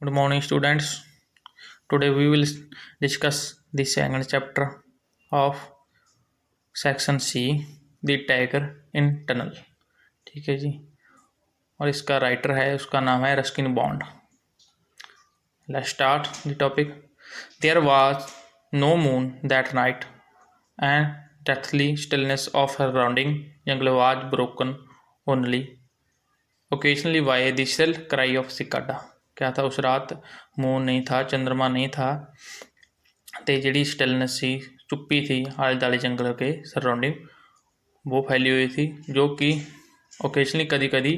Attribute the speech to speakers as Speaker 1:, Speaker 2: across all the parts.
Speaker 1: Good morning, students. Today we will discuss the second chapter of section C, the tiger in tunnel. ठीक है जी। और इसका writer है, उसका नाम है Ruskin bond. Let's start the topic. There was no moon that night, and deathly stillness of her surrounding jungle was broken only occasionally by the shrill cry of cicada. क्या था उस रात? मून नहीं था, चंद्रमा नहीं था, तो जी स्टिलनेस सी, चुप्पी थी आले दुआले जंगल के सराउंडिंग, वो फैली हुई थी, जो कि ओकेजनली कभी कभी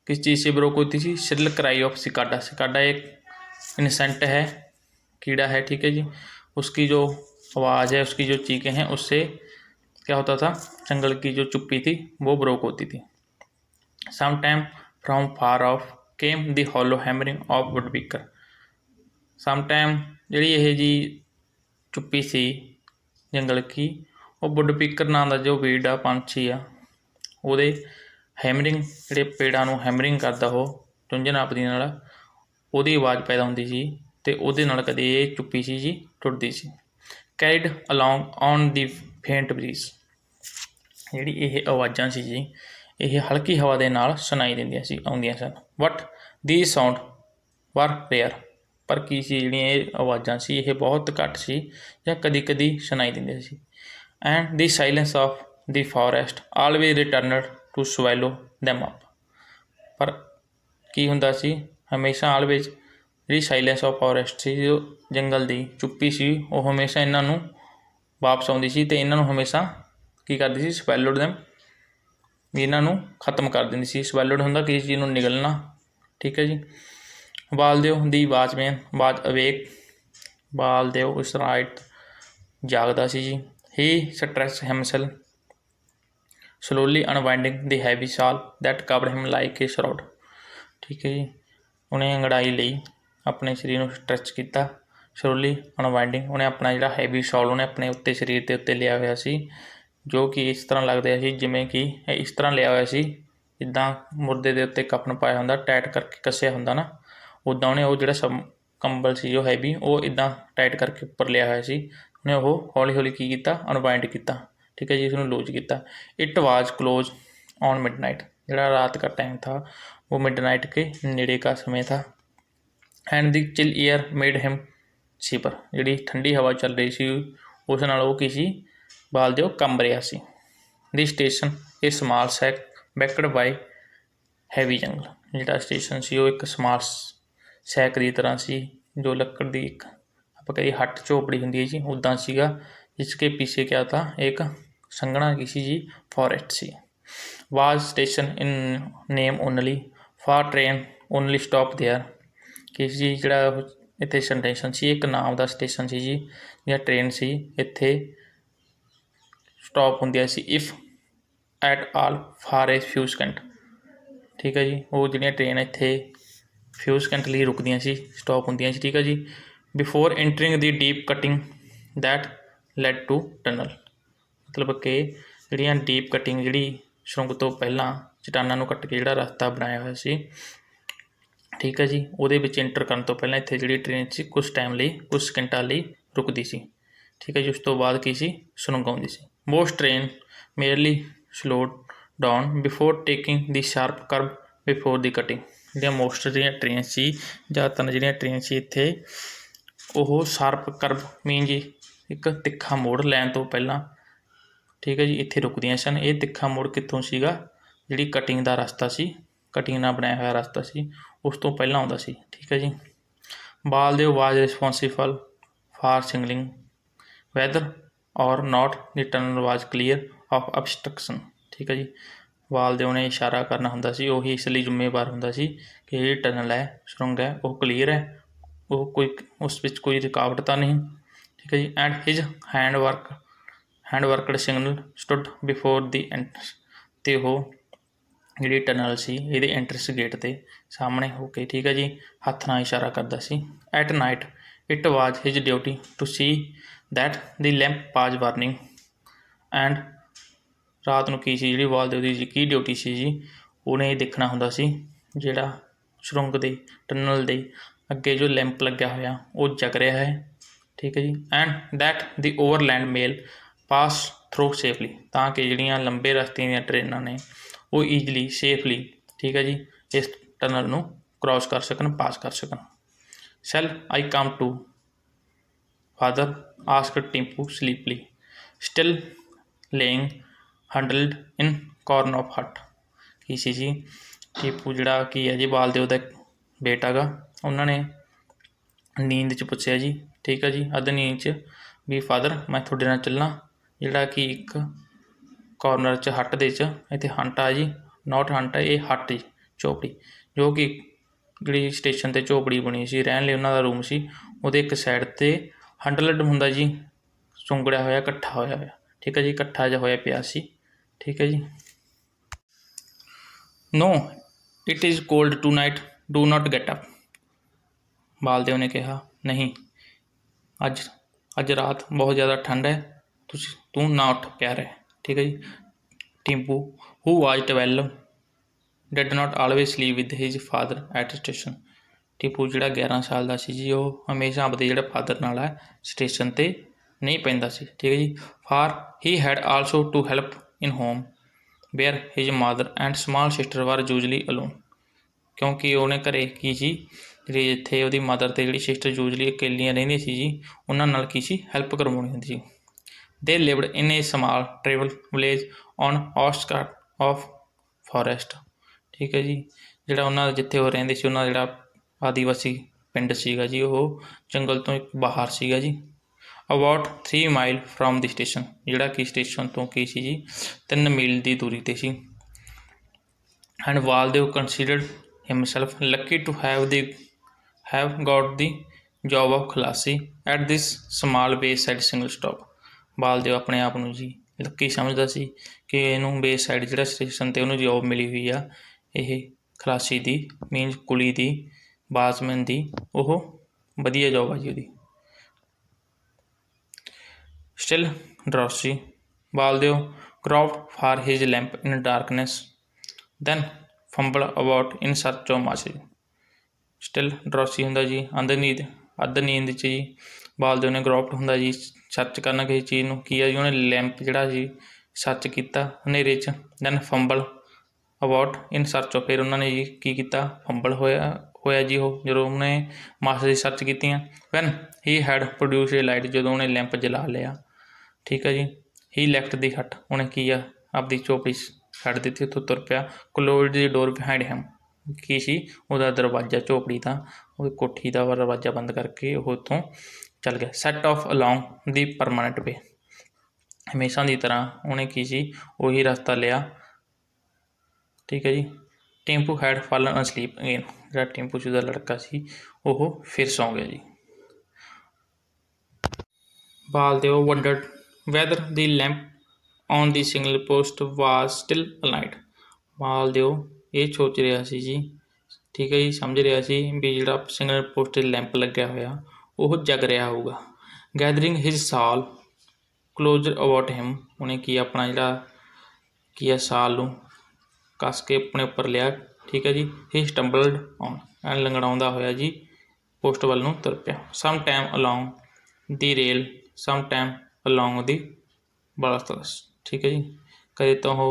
Speaker 1: किस चीज़ से ब्रोक होती थी? Shrill cry of cicada. Cicada एक इंसेक्ट है, कीड़ा है, ठीक है जी। उसकी जो आवाज़ है, उसकी जो चीखें हैं, उससे क्या होता था? जंगल की जो चुप्पी थी वो ब्रोक होती थी। Some time from far off came the hollow hammering of woodpecker. Some time जी ये जी चुप्पी सी जंगल की, वो वुडपीकर नाम का जो बीड आ पंछी आ, वो हैमरिंग ਜਿਹੜੇ पेड़ां ਨੂੰ हैमरिंग करता हो चुंझ नापदी नाल ਉਹਦੀ आवाज़ पैदा होंदी सी, ते ਉਹਦੇ ਨਾਲ कदे ਇਹ चुप्पी सी जी टुटदी सी। कैरिड अलॉन्ग ऑन दी फेंट ब्रीज, ਜਿਹੜੀ ਇਹ आवाज़ां सी जी, ਇਹ हल्की हवा ਦੇ ਨਾਲ ਸੁਣਾਈ ਦਿੰਦੀਆਂ ਸੀ, ਆਉਂਦੀਆਂ ਸਨ। But the sound were rare, पर की सी ਜਿਹੜੀਆਂ ਇਹ ਆਵਾਜ਼ਾਂ ਸੀ, ਇਹ ਬਹੁਤ ਘੱਟ ਸੀ ਜਾਂ ਕਦੀ ਕਦੀ ਸੁਣਾਈ ਦਿੰਦੀਆਂ ਸੀ। And the silence of the forest always returned to swallow them up. ਪਰ ਕੀ ਹੁੰਦਾ ਸੀ? ਹਮੇਸ਼ਾ ਆਲਵੇਜ਼ ਜਿਹੜੀ ਸਾਇਲੈਂਸ ਆਫ ਫੋਰੈਸਟ ਸੀ, ਜੋ ਜੰਗਲ ਦੀ ਚੁੱਪੀ ਸੀ, ਉਹ ਹਮੇਸ਼ਾ ਇਹਨਾਂ ਨੂੰ ਵਾਪਸ ਆਉਂਦੀ ਸੀ, ਅਤੇ ਇਹਨਾਂ ਨੂੰ ਹਮੇਸ਼ਾ ਕੀ ਕਰਦੀ ਸੀ? ਸਵੈਲੋਡ ਦੈਮ, ਵੀ ਇਹਨਾਂ ਨੂੰ ਖਤਮ ਕਰ ਦਿੰਦੀ ਸੀ। ਸਵੈਲੋਡ ਹੁੰਦਾ ਕਿਸੇ ਚੀਜ਼ ਨੂੰ ਨਿਗਲਣਾ, ਠੀਕ ਹੈ ਜੀ। ਬਾਲਦੇਓ ਦੀ ਵਾਚਮੈਨ ਵਾਜ ਅਵੇਕ, ਬਾਲਦੇਓ ਉਸ ਰਾਤ ਜਾਗਦਾ ਸੀ ਜੀ। He stress himself slowly unwinding the heavy shawl that covered him like a shroud. ठीक है जी, उन्हें अंगड़ाई ਲਈ ਆਪਣੇ ਸਰੀਰ ਨੂੰ ਸਟ੍ਰੈਚ ਕੀਤਾ। ਸਲੋਲੀ ਅਨਵਾइंडिंग, ਉਹਨੇ ਆਪਣਾ ਜਿਹੜਾ ਹੈਵੀ ਸ਼ਾਲ ਉਹਨੇ ਆਪਣੇ ਉੱਤੇ ਸਰੀਰ ਦੇ ਉੱਤੇ ਲਿਆ ਹੋਇਆ ਸੀ, ਜੋ ਕਿ ਇਸ ਤਰ੍ਹਾਂ ਲੱਗਦਾ ਸੀ ਜਿਵੇਂ ਕਿ ਇਸ ਤਰ੍ਹਾਂ ਲਿਆ ਹੋਇਆ ਸੀ ਜਿੱਦਾਂ ਮੁਰਦੇ ਦੇ ਉੱਤੇ ਕਫਨ ਪਾਇਆ ਹੁੰਦਾ, ਟਾਈਟ ਕਰਕੇ ਕੱਸਿਆ ਹੁੰਦਾ ਨਾ, ਉੱਦਾਂ ਉਹਨੇ ਉਹ ਜਿਹੜਾ ਕੰਬਲ ਸੀ ਜੋ ਹੈਵੀ, ਉਹ ਇੱਦਾਂ ਟਾਈਟ ਕਰਕੇ ਉੱਪਰ ਲਿਆ ਹੋਇਆ ਸੀ। ਉਹਨੇ ਉਹ ਹੌਲੀ ਹੌਲੀ ਕੀ ਕੀਤਾ? ਅਨਵਾइंड ਕੀਤਾ, ठीक है जी, इसमें लूज किया। It was close on midnight, जोड़ा रात का टाइम था वो मिडनाइट के नेड़े का समय था। And the chill air made him shiver, जी ठंडी हवा चल रही सी उस नाल वो की सी बालदेओ कंब रहा सी। The station a small shack backed by heavy jungle, जोड़ा स्टेशन सी वो एक स्मॉल सैक की तरह सी, जो लकड़ की एक आप कहिए हट झोपड़ी होंगी है जी, उदा सीगा, जिसके पीछे क्या था? एक संघना किसी जी फॉरेस्ट सी। Was station in name only for train only stop there, किसी जी जड़ा इत्थे स्टेशन सी, एक नाम का स्टेशन सी जी, या ट्रेन सी इत्थे स्टॉप होंदियां see if at all for a few second. ठीक है जी, वो जिहड़ियां ट्रेन इत्थे फ्यू सेकंड लिए रुकदियां सी, स्टॉप होंदियां सी, ठीक है जी। Before entering the deep cutting that led to tunnel, मतलब कि ਜਿਹੜੀਆਂ ਡੀਪ ਕਟਿੰਗ, ਜਿਹੜੀ ਸੁਰੰਗ ਤੋਂ ਪਹਿਲਾਂ ਚਟਾਨਾਂ ਨੂੰ ਕੱਟ ਕੇ ਜਿਹੜਾ ਰਸਤਾ ਬਣਾਇਆ ਹੋਇਆ ਸੀ, ਠੀਕ ਹੈ ਜੀ, ਉਹਦੇ ਵਿੱਚ ਐਂਟਰ ਕਰਨ ਤੋਂ ਪਹਿਲਾਂ ਇੱਥੇ ਜਿਹੜੀ ਟ੍ਰੇਨ ਸੀ ਕੁਛ ਟਾਈਮ ਲਈ, ਕੁਛ ਸਕਿੰਟਾਂ ਲਈ ਰੁਕਦੀ ਸੀ, ਠੀਕ ਹੈ ਜੀ। ਉਸ ਤੋਂ ਬਾਅਦ ਕੀ ਸੀ? ਸੁਰੰਗ ਆਉਂਦੀ ਸੀ। Most train merely slowed down before taking the sharp curve before the cutting. ਜਿਹੜੀਆਂ ਮੋਸਟ ਜਿਹੜੀਆਂ ਟ੍ਰੇਨ ਸੀ, ਜ਼ਿਆਦਾਤਰ ਜਿਹੜੀਆਂ ਟ੍ਰੇਨ ਸੀ ਇੱਥੇ, ਉਹ ਸ਼ਾਰਪ ਕਰਵ ਮੀਨ ਜੀ ਇੱਕ ਤਿੱਖਾ ਮੋੜ ਲੈਣ ਤੋਂ ਪਹਿਲਾਂ, ठीक है जी, इत्थे रुकदियां सन। ये तिखा मोड़ कित्थों सीगा? जिहड़ी कटिंग का रस्ता सी, कटिंग नाल बनाया हुआ रस्ता सी, उस तो पहलां आउंदा सी, ठीक है जी। Baldeo was responsible for signalling whether or not the tunnel was clear of obstruction, ठीक है जी। बालदेओ ने इशारा करना हुंदा सी, उही इस लई जिम्मेवार हुंदा सी कि जिहड़ी टनल है, सुरंग है, वो क्लीयर है, वो कोई उस विच कोई रुकावट तां नहीं, ठीक है जी। And his handworked signal stood before the entrance, तो वो जी टनल सी ये एंट्रेंस गेट के सामने होके, ठीक है जी, हथ नाल इशारा करता सी। At night it was his duty to see that the lamp was burning, and रात नूं की सी जी बालदेओ दी की ड्यूटी सी जी, उन्हें देखना हुंदा सी जिहड़ा सुरंग दे टनल दे अगे जो लैंप लग्या होया वो जग रहा है, ठीक है जी। And that the overland mail pass through safely, ताकि जिहड़ियां लंबे रस्ते दी ट्रेनां ने वो ईजली सेफली, ठीक है जी, इस टनल नूं क्रॉस कर सकन, पास कर सकन। Shall I come to father asked Tinpu sleepily still lying huddled in corner of hut. की सी जी टीपू जिहड़ा की है जी बालदेव दा बेटा गा, उन्होंने नींद च पुछया जी, ठीक है जी, अध नींद च भी फादर मैं थोड़े नाल चलना, जिहड़ा कि एक कॉर्नर च हट दे च इत्थे हंट आ जी, नॉट हंट है ये हट जी झोपड़ी, जो कि जिहड़ी स्टेशन ते झोपड़ी बनी सी रहन लई उन्हां दा रूम सी, उहदे एक साइड ते हंडलड हुंदा जी चुंगड़िया होया इकट्ठा होया होया, ठीक है जी, इकट्ठा जिहा होया पिया सी, ठीक है जी। नो इट इज़ कोल्ड टू नाइट do not get up. Baldev ने कहा नहीं अज अज रात बहुत ज़्यादा ठंड है, तू ना उठ प्यार है, ठीक है जी। Tinpu who was 12 did not always sleep with his father at station. Tinpu जिहड़ा 11 साल का सी जी, वो हमेशा अपने जिहड़े फादर नाल है स्टेशन ते नहीं पैंदा सी, ठीक है जी। For he had also to help in home where his mother and small sister were usually alone, क्योंकि उन्हें घरे की सी जी जिथे उसकी मदर ते जिहड़ी सिस्टर यूजली अकेलियां रहिंदी सी जी, उन्हां नाल की सी हैल्प करवाउणी हुंदी सी। They lived in a small tribal village on outskirt of forest, ठीक है जी। जिहड़ा उन्हां जिथे वो रहिंदे सी, उन्हां दा जिहड़ा आदिवासी पिंड सीगा जी, वो जंगल तो एक बाहर सीगा जी। About 3 mile from the station, जिहड़ा कि स्टेशन तो की सी जी 3 मील की दूरी ते सी। And Baldev considered himself lucky to have got the job of खलासी at this small wayside single stop। Baldev अपने आप ਨੂੰ जी ਲੱਕੀ ਸਮਝਦਾ ਸੀ कि ਇਹਨੂੰ बेसाइड ਜਿਹੜਾ स्टेशन ਤੇ ਉਹਨੂੰ जॉब मिली हुई ਆ ਇਹ ਖਲਾਸੀ ਦੀ, ਮੀਨਸ ਕੁਲੀ ਦੀ, ਬਾਜ਼ਮੈਨ ਦੀ, ਉਹ ਵਧੀਆ जॉब आ जी ਉਹਦੀ। Still drowsy, Baldev groped for his lamp in darkness, then fumbled about in search of message। Still drowsy हुंदा जी अध नींद च जी, बालदेव ने ग्रोप्ट हुंदा जी सर्च करना किसी चीज़ नूं, की है जी उन्हें लैंप जिहड़ा जी सर्च किया हनेरे च। Then fumble about in search of, फिर उन्होंने जी की किया फंबल होया जी वो जो उन्हें मास्टर की सर्च की। When he had produce a light, जो उन्हें लैंप जला लिया, ठीक है जी। ही लैफ्ट दी हट, उन्हें किया आपकी झोपड़ी छड्ड दी, उत्थों तुर पिया। Close the door behind him, की सी उहदा दरवाजा झोपड़ी का, कोठी का दरवाजा बंद करके वो उत्थों चल गया। Set off along the permanent way, हमेशा की तरह उन्हें की सी वही रास्ता लिया, ठीक है जी। टिंपू हैड फॉलन असलीप अगेन, जो टिंपू जी का लड़का सी वो फिर सौ गया जी। Baldev wondered whether the lamp on the signal post was still alight. Baldev ये सोच रहा सी जी, ठीक है जी, समझ रहा सी भी जिहड़ा सिग्नल पोस्ट लैंप लग्या होया वो जग रहा होगा। गैदरिंग हिज साल क्लोजर अबाउट हिम, उन्हें की अपना जिहड़ा की है साल नूं कस के अपने उपर लिया, ठीक है जी। ही स्टंबल्ड ऑन, एंड लंगड़ाउंदा होया जी पोस्ट वाल नूं तुर पिया। Some time along the rail, some time along the बलस, ठीक है जी। कदे तो वो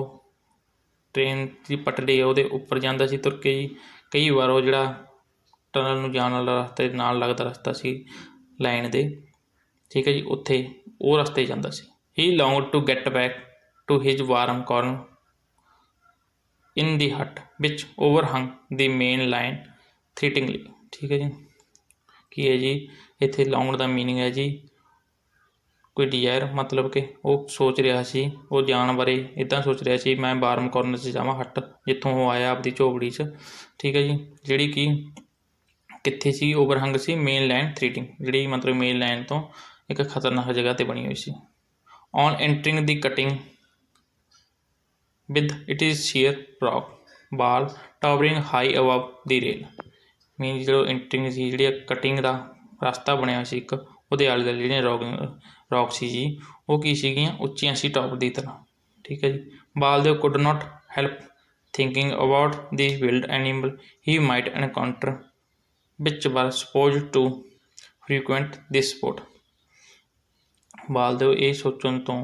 Speaker 1: ट्रेन की पटड़ी है वो उपर जाता सी तुर के जी, कई बार वो जिहड़ा टनल नूं जाण वाला रस्ते नाल लगदा रस्ता सी लाइन दे, ठीक है जी, उत्थे वो रस्ते जाता सी। He longed to get back to his warm corner in the hut which overhung the main line threateningly, ठीक है जी। की है जी इत्थे लॉन्ग का मीनिंग है जी कोई डिजायर, मतलब कि वो सोच रहा सी, वो जान बारे इदा सोच रहा सी मैं वार्म कॉर्नर से जावां हट, जितों वो आया आपकी झोपड़ी च, ठीक है जी। जिहड़ी कि कित्थे सी ओवरहंग सी मेन लाइन थ्रीटिंग, जिहड़ी मतलब मेन लाइन तो एक खतरनाक जगह ते बनी हुई सी। On entering the cutting with it is sheer rock wall towering high above the rail, mean जो एंटरिंग सी जी कटिंग का रास्ता बनया सी एक, उहदे आले दुआले जिहड़ियां रॉक सी जी वो की सीगियां उच्चियां सी टॉप की तरह, ठीक है जी। Baldev could not help thinking about the wild animal he might encounter, which were supposed to frequent this spot। ਬਾਲਦੇਵ ਇਹ ਸੋਚਣ ਤੋਂ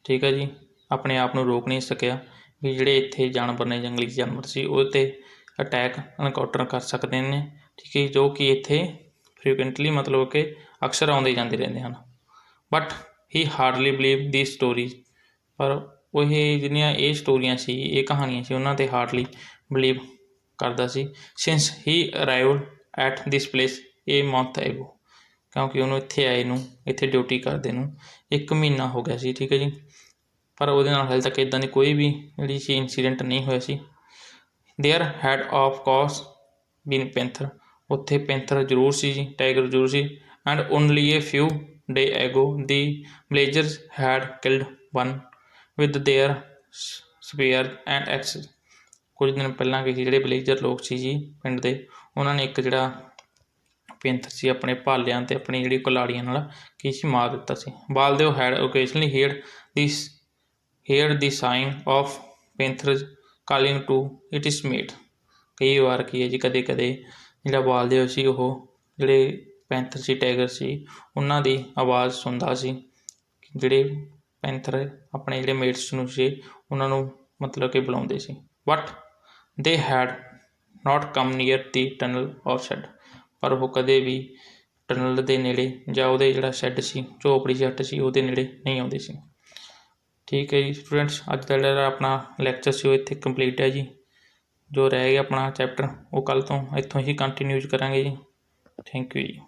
Speaker 1: ਠੀਕ ਹੈ ਜੀ ਆਪਣੇ ਆਪ ਨੂੰ ਰੋਕ ਨਹੀਂ ਸਕਿਆ ਵੀ ਜਿਹੜੇ ਇੱਥੇ ਜਾਨਵਰ ਨੇ ਜੰਗਲੀ ਜਾਨਵਰ ਸੀ ਉਹ 'ਤੇ ਅਟੈਕ ਐਨਕਾਊਂਟਰ ਕਰ ਸਕਦੇ ਨੇ, ਠੀਕ ਹੈ, ਜੋ ਕਿ ਇੱਥੇ ਫਰੀਕੁਐਂਟਲੀ ਮਤਲਬ ਕਿ ਅਕਸਰ ਆਉਂਦੇ ਜਾਂਦੇ ਰਹਿੰਦੇ ਹਨ। But he hardly believe the stories, ਪਰ ਉਹ ਜਿਹੜੀਆਂ ਇਹ ਸਟੋਰੀਆਂ ਸੀ, ਇਹ ਕਹਾਣੀਆਂ ਸੀ, ਉਹਨਾਂ 'ਤੇ ਹਾਰਡਲੀ ਬਿਲੀਵ ਕਰਦਾ ਸੀ। Since he arrived at this place ਇਹ ਮੰਥ ਐਗੋ, ਕਿਉਂਕਿ ਉਹਨੂੰ ਇੱਥੇ ਆਏ ਨੂੰ, ਇੱਥੇ ਡਿਊਟੀ ਕਰਦੇ ਨੂੰ 1 ਮਹੀਨਾ ਹੋ ਗਿਆ ਸੀ, ਠੀਕ ਹੈ ਜੀ। ਪਰ ਉਹਦੇ ਨਾਲ ਹਾਲੇ ਤੱਕ ਇੱਦਾਂ ਦੀ ਕੋਈ ਵੀ ਜਿਹੜੀ ਸੀ ਇੰਸੀਡੈਂਟ ਨਹੀਂ ਹੋਇਆ ਸੀ। There had of course been panther, ਉੱਥੇ ਪੈਂਥਰ ਜ਼ਰੂਰ ਸੀ ਜੀ, ਟਾਈਗਰ ਜ਼ਰੂਰ ਸੀ। And only a few day ago the villagers had killed one with their spear and axe, ਕੁਝ ਦਿਨ ਪਹਿਲਾਂ ਕਿਸੇ ਜਿਹੜੇ ਵਿਲੇਜਰ ਲੋਕ ਸੀ ਜੀ ਪਿੰਡ ਦੇ, ਉਹਨਾਂ ਨੇ ਇੱਕ ਜਿਹੜਾ ਪੈਂਥਰ ਸੀ ਆਪਣੇ ਭਾਲਿਆਂ ਅਤੇ ਆਪਣੀ ਜਿਹੜੀ ਕੁਲਾੜੀਆਂ ਨਾਲ ਕੀ ਸੀ ਮਾਰ ਦਿੱਤਾ ਸੀ। Baldev had occasionally hear the sign of panthers calling to it is mate, ਕਈ ਵਾਰ ਕੀ ਹੈ ਜੀ ਕਦੇ ਕਦੇ ਜਿਹੜਾ ਬਾਲਦੇਵ ਸੀ ਉਹ ਜਿਹੜੇ ਪੈਂਥਰ ਸੀ, ਟਾਈਗਰ ਸੀ, ਉਹਨਾਂ ਦੀ ਆਵਾਜ਼ ਸੁਣਦਾ ਸੀ, ਜਿਹੜੇ ਪੈਂਥਰ ਆਪਣੇ ਜਿਹੜੇ ਮੇਟਸ ਨੂੰ ਸੀ ਉਹਨਾਂ ਨੂੰ ਮਤਲਬ ਕਿ ਬੁਲਾਉਂਦੇ ਸੀ। But they had not come near the tunnel of shed, ਪਰ ਉਹ ਕਦੇ ਵੀ ਟਨਲ ਦੇ ਨੇੜੇ ਜਾਂ ਉਹਦੇ ਜਿਹੜਾ ਸ਼ੈੱਡ ਸੀ, ਝੋਪੜੀ ਜੱਟ ਸੀ, ਉਹਦੇ ਨੇੜੇ ਨਹੀਂ ਆਉਂਦੇ ਸੀ। ਠੀਕ ਹੈ ਜੀ ਸਟੂਡੈਂਟਸ, ਅੱਜ ਦਾ ਜਿਹੜਾ ਆਪਣਾ ਲੈਕਚਰ ਸੀ ਉਹ ਇੱਥੇ ਕੰਪਲੀਟ ਹੈ ਜੀ। ਜੋ ਰਹਿ ਗਿਆ ਆਪਣਾ ਚੈਪਟਰ ਉਹ ਕੱਲ੍ਹ ਤੋਂ ਇੱਥੋਂ ਹੀ ਕੰਟੀਨਿਊਜ਼ ਕਰਾਂਗੇ ਜੀ। ਥੈਂਕ ਯੂ ਜੀ।